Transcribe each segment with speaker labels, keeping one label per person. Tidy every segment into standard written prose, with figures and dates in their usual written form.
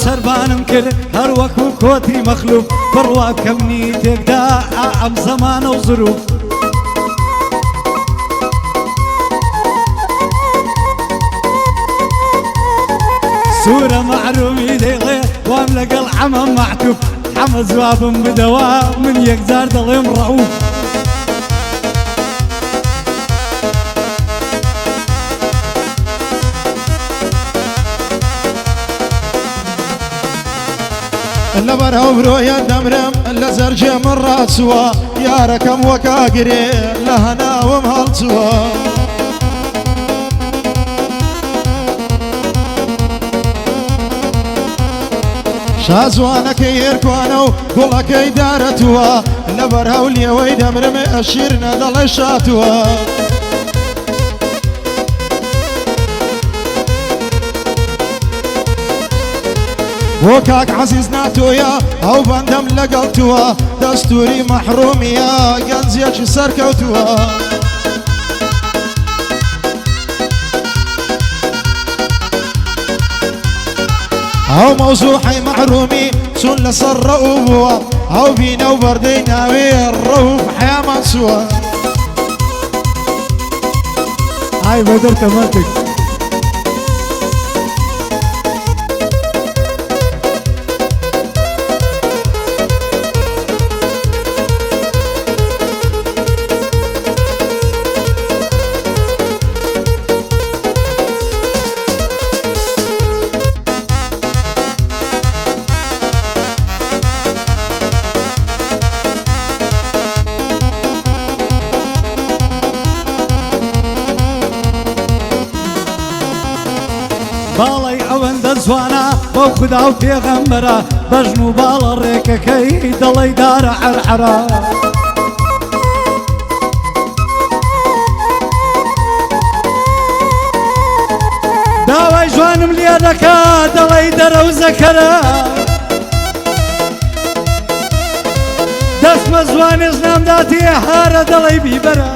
Speaker 1: سربانم کرد هەر وەکو کۆتی مەخلوف بڕوا کەمنی تێکدا ئەم زەمانە و زروف سورة معرومي ديڵێ وام لەگەڵ عەمە معتوف عەمە جوابم بدەوە من یەکجار دەڵێم ڕەوف
Speaker 2: لەبەر هەورۆیە دەمرم لە زەرجێ من ڕاچووە یارەکەم وەکاگرێ لە هەناوم هەڵچووە شازوانەکەی هێرکوانە و گوڵەکەی دارەتووە لەبەر هەولێوەی دەمرم ئەشیر نەدەڵێ شاتووە بۆ کاک عەزیز ناتۆیە ئەو بەندەم لەگەڵ تووە دەستوری مەحرومیە گەنجێکی سەرکەوتووە ئەو مەوزوعەی مەحرومی چون لەسەر ڕەوو بووە ئەو بینە و بەردەی ناوێ ڕەوف حیامان چووە
Speaker 1: ئای بەدەر تەماتێک باڵی ئەوەندە جوانە بەو خوددا و پێغەمبەرە بەژن و باڵە ڕێکەکەی دەڵێی دارە عەرعەرە داوای جوانم لێ دەکا دەڵێی دەرە و زەکەرە دەستمە جوانێژ نامداتێ هارە دەڵێی بیبەرە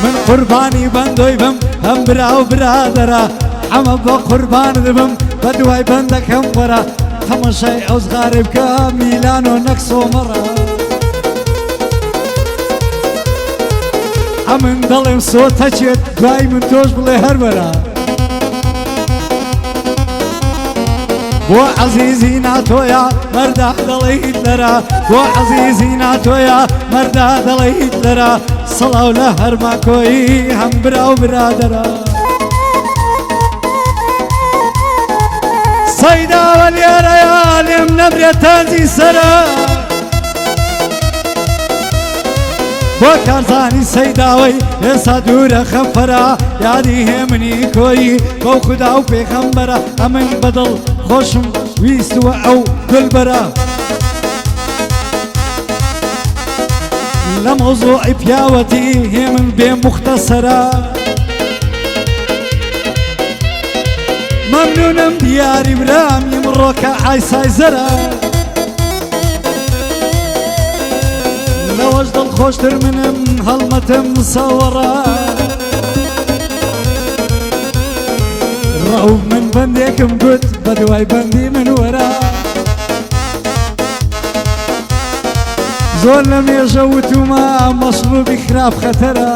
Speaker 1: من قوربانی بەندۆی بم هەم برا و برادەرە ئەمە بە قوربان دەبم بە دوای بەندەکەم وەرە تەماشای ئەو زغارێ بکە میلان و نەک سۆمەڕە ئەمن دەڵێم سۆتە چێت دوای من تۆش بڵێ هەربەرە بۆ عەزیزی ناتۆیە مەردا دەڵێ هیتلەرە بۆ عەزیزی ناتۆیە مەردا دەڵێ هیتلەرە سەڵاو لە هەرماکۆیی هەم برا و برادەرە سەیداوە لێرەیە لێم نەبرێت تاجی سەرە بۆ کارزانی سەیداوەی ئێستا دوورە خەمفەرە یادی هێمنی کۆیی بەو خوددا و پێغەمبەرە ئەمن بەدڵ خۆشم ویستووە ئەو گولبەرە لە مەوزوعی پیاوەتی هێمن بێ موختەسەرە مەمنونم دیاری برامی مڕۆکە ئایسای زەرە لەوەش دڵخۆشتر منم هەڵمەتم مسەوەڕە ڕەو من بەندێکم گوت بە دوای بەندی من وەرە زۆر لە مێژە وتومە مەسلوبی خراپ خەتەرە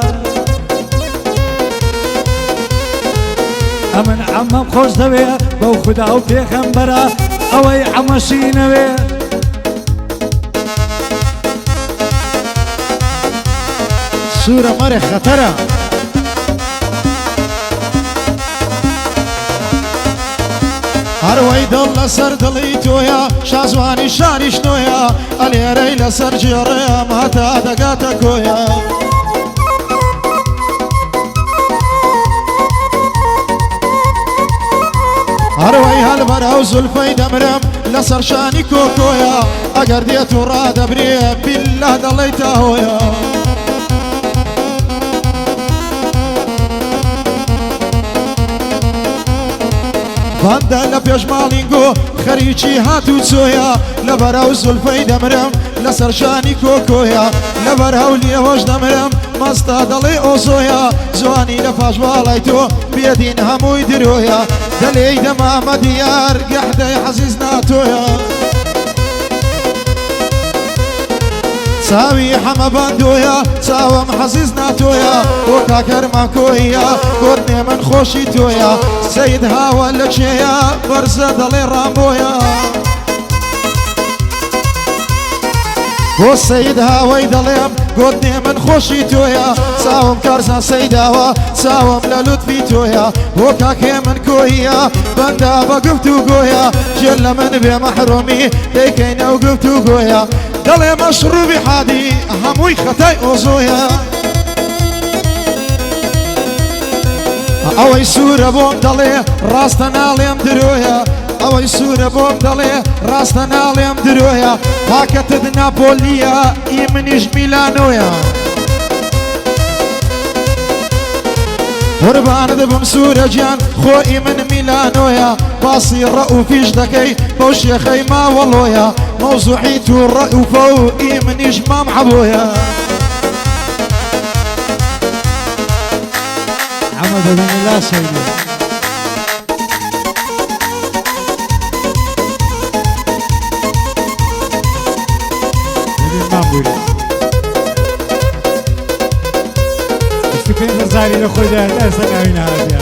Speaker 1: ئەمن عەمەم خۆش دەوێ بەو خوددا و پێغەمبەرە ئەوەی عەمەشی نەوێ
Speaker 2: سوورە مەرێ خەتەرە هەروەی دڵ لەسەر دڵی تۆیە شازوانی شاریش نۆیە ئەلێرەی لەسەر جێڕێم هەتا دەگاتە کۆیە هەروەی هەلبەرە و زولفەی دەمرم لەسەر شانی کۆکۆیە ئەگەر دێت و ڕادەبرێ بیللا دەڵێی تا هۆیە بەندە لە پێشماڵینگۆ خەریکی هاتوو چۆیە لەبەرە و زولفەی دەمرم لەسەر شانی کۆکۆیە لەبەر هەولێوەش دەمرم مەستە دەڵێ ئۆزۆیە جوانی لە پاش باڵای تۆ بێدین هەمووی درۆیە دەلێی دەمامە دیار گەحدەی حەزیز ناتۆیە چاوی هەمە بەندۆیە چاوەم حەزیز ناتۆیە بۆ کاکەرمان کۆیە گۆرنێ من خۆشی تۆیە سەید هاوە لە چێیە بەرزە دەڵێ ڕامبۆیە بۆ سەید هاوەی دەڵێم گۆرنێ من خۆشی تۆیە چاوم کارزان سەیداوە چاوم لە لوتفی تۆیە بۆ کاکێ من کۆیە بەندا بە گفت و گۆیە ژێر لە من بێ مەحرومی دەیکەینە و گفت و گۆیە دەڵێ مەشروبی حادی هەمووی خەتای ئۆزۆیە ئەوەی سوورە بۆم دەڵێ ڕاستە ناڵێم درۆیە ئەوەی سوورە بۆم دەڵێ ڕاستە ناڵێم درۆیە پاکەتت ناپۆلیە ئی منیش میلانۆیە قوربانت بم سوورە گیان خۆئی من میلانۆیە باسی ڕەئوفیش دەکەی بەو شێخەی ماوەڵۆیە مەوزوعی تو ڕەئوفە و ئی منیش مام حەبۆیە
Speaker 1: عمد بن الله سيدي استفين فرزاني لخوي ده لا سنعين هذه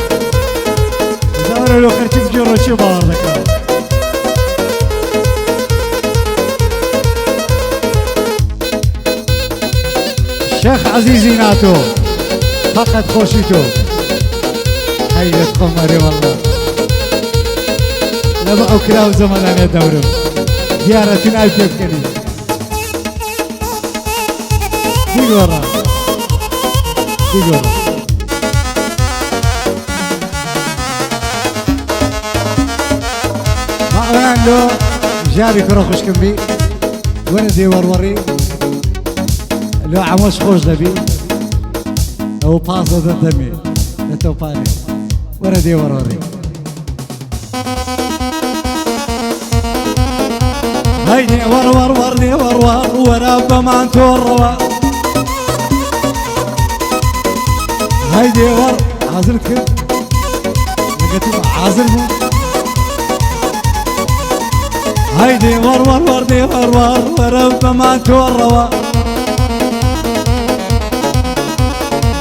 Speaker 1: زمرو لو خرتي بجرو شو باردك شيخ عزيزي ناتو فقط خوشيتو حيت قمري والله لا بقوا كراو زمان انا دورهم ديارتنا كيف كني ديق ورا ديق ورا ما عنده جاري كروخش كمبي وانا دي وروري لو عموش خوش دبي لو باصة دمي لتو بالي ورا دي وروري هيدي ور دي ور ورا بمان توروا هيدي ور عازل كد نكتب عازل مو هيدي ور دي ورا بمان توروا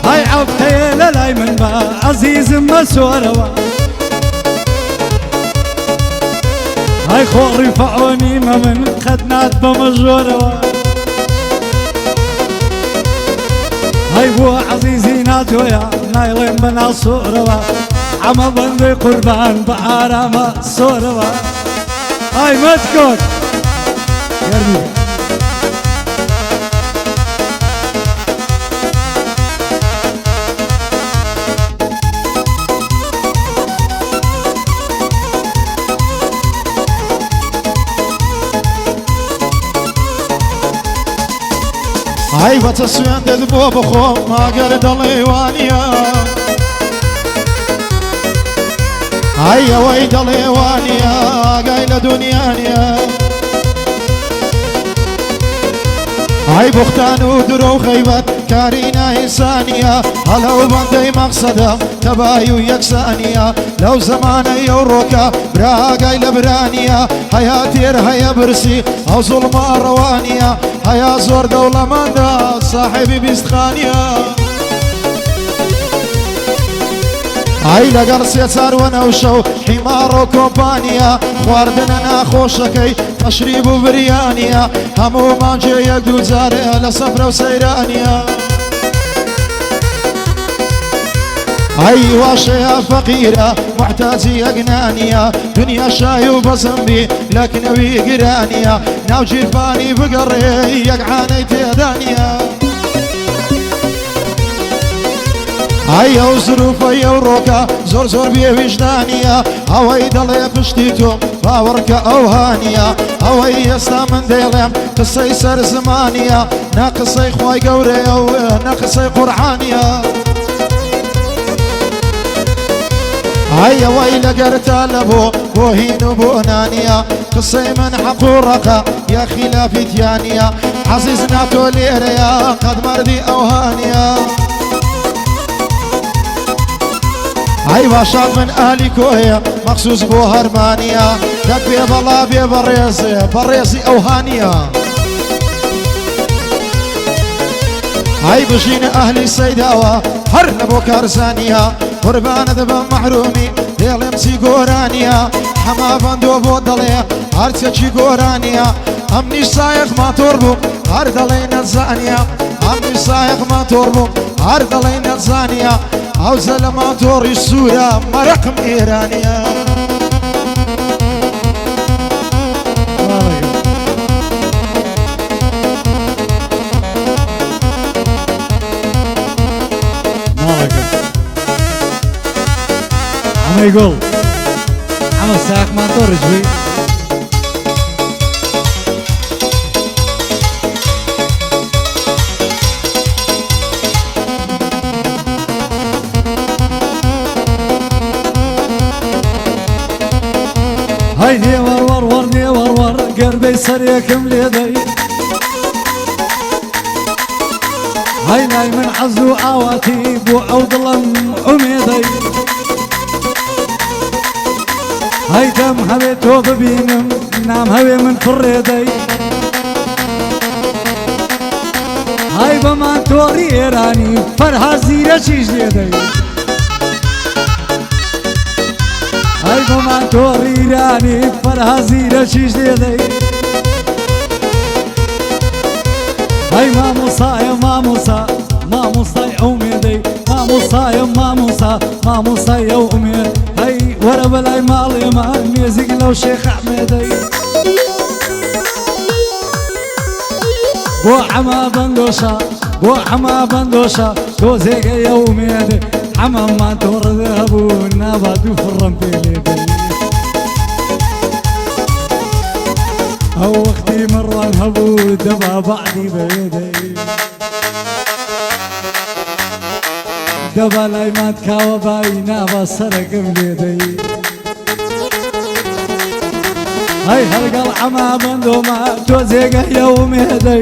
Speaker 1: هاي عبتي للاي من با عزيز مسوروا هاي خوري فعوني ما من خدنات بمجوروا هاي بو عزيزي ناتويا نايلين بنا صوروا عما بندي قربان بعارما صوروا هاي متكوت يرمي
Speaker 2: هاي بتسوين دبو بخو ما قرد الإيوانية هاي ويد الإيوانية قايلة دنيانية هاي بختان ودرو خيبت كارينا إنسانية هلا وبندي مقصدة تبايو يكسانية لو زمان يوروكا برا قايلة برانية هيا تير هيا برسي أو ظلم روانية هيا زور دولة ماندا صاحبي بيستخانية هاي لقر سيسار ونوشو حمار وكومبانيا خواردنا ناخوشكي تشريب وبريانيا همو مانجي يقدو زاري لسفر وسيرانيا هاي واشيا فقيرة محتاجي أقنانية دنيا شاي وبزنبي لكن أبي قرانية ناو جيرفاني بقري يقعاني تيدانية هاي وظروف يوروكا زور زور بيه وجدانية هواي دلي بشتيتو باوركا أوهانية هواي يستا من ديلم قصي سر زمانية ناقصي خواي قوري أو ناقصي قرعانية هيا ويلا قرتا لبو بوهين وبونانيا قصي من حقورقة يا خلافي تيانيا حەزیزنا تۆ لێرەیە قەت مەردی ئەو هانیە ئەی باشان من ئالی کۆیە مەخسوس بۆ هەرمانیە دەک بێ بەڵا بێ بەڕێزێ بەڕێزی ئەو هانیە ئەی بژینە ئەهلی سەیداوە هەر لەبۆ کارزانیە قوربانە دەبم مەحرومی دێڵێم چی گۆرانیە هەما بەندۆ بۆ دەڵێ هەرچێکی گۆرانیە ئەم نیسایەق ماتۆر بوو هەر دەڵێ نەزانیە ئەم نیسایەق ماتۆر بوو هەر دەڵێ نەزانیە ئەوزە لە ماتۆڕی سوورە مەرەقم ئێرانیە
Speaker 1: عمي قول عمل ساق ما تورج بي هاي دي ور دي ور قلبي سريكم ليدي هاي ناي من عزو عواتي بو عود ظلم أميدي هاي دم هوي تو ببينم نام هوي من فريدي هاي بما توري إيراني فرها زيرة چيش ليدي هاي بما توري إيراني فرها زيرة چيش ليدي هاي ما موسى ما موسى ما موسى أميدي ما موسى ما موسى يا أمير هاي ورا بلاي مالي مال ميزيق لو شيخ أحمدي بو عما بندوشا بو عما بندوشا تو زيق يا أميدي عما ما تور ذهبو نابادو فرم بيليدي أو وقتي مرة هبو دبا بعدي بيدي دبا لاي ما تكاوى باينا بسرق بليدي هاي هالقل عما بندو ما توزيقه يوم هدي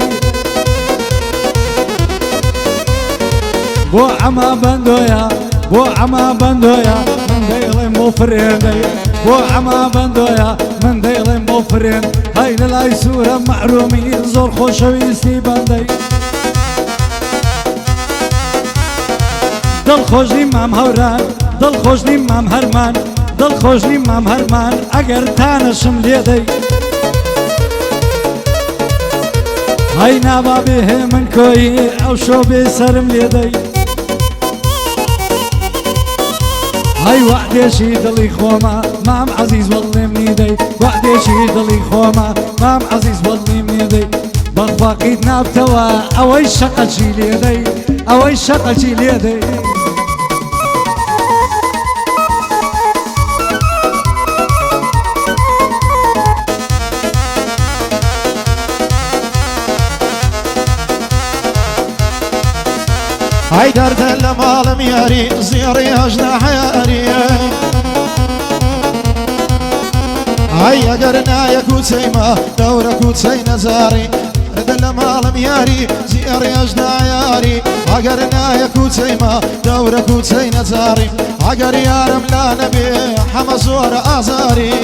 Speaker 1: بو عما بندو يا بو عما بندو يا من ديلين مفريدي بو عما بندو يا من ديلين مفرين هاي للاي سورة محرومي زور خوشويستي بندي دل خوشی مام هوران دل خوشی مام هرمان دل خوشی مام هرمان اگر تانشم لیدی های نابا به من کوی او شو به سرم لیدی های وعدشی دلی خوما مام عزیز والله منیدی وعدشی دلی خوما مام عزیز والله منیدی بخواقید نابتوا اوی شقچی لیدی اوی شقچی لیدی
Speaker 2: هاي درد لمالم ياري زيري هجنا حياري هاي اقرنا يكوت سيما دورة كوت سينا زاري درد لمالم ياري زيري هجنا ياري اقرنا يكوت سيما دورة كوت سينا زاري اقر يارم لا نبي حمزور ازاري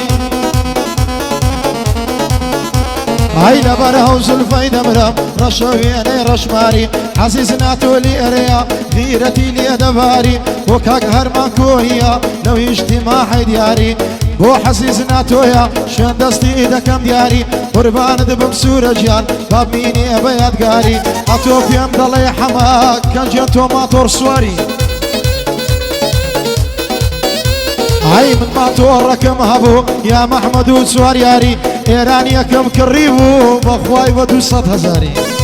Speaker 2: هاي لبره زلفي دمرم رشويني رشماري عزيزنا تولي اريا غيرتي لي دباري وكاك هرمان كوهيا لو اجتماع دياري بو حزيزنا تويا شان دستي ايدا كم دياري قربان دبم سورة جان باب ميني ابياد قاري اطوف يمدلي حماك كان جنتو ماطور سواري هاي من ماطور ركم هبو يا محمد وسوار ياري إيرانيا كم كريبو بخواي ودو 100,000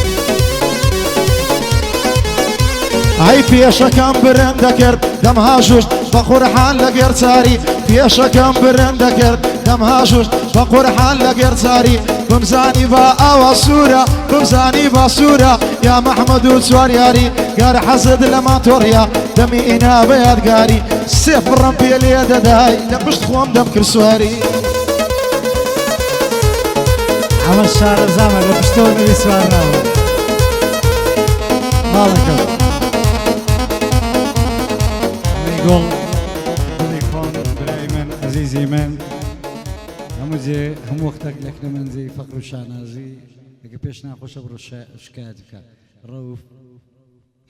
Speaker 2: هاي بيشا كم برندكر دم هاجوش بقرحان لقر ساري بيشا كم برندكر دم هاجوش بقرحان لقر ساري بمزاني با اوا سورة بمزاني با سورة يا محمد وسوار ياري قار حسد لما توريا دمي انا بياد قاري سيف ربي اليد داي لبشت خوام دم كرسواري
Speaker 1: عمل شعر زمان بشتوني بسوارنا ساڵەکە گۆڵ دڵی خۆم برای من عەزیزی من هەموو وەختێک لە کلەمەنجەی فەقر و شانازی ئەگە پێش ناخۆشە بڕۆ شکایەت بکە ڕەوف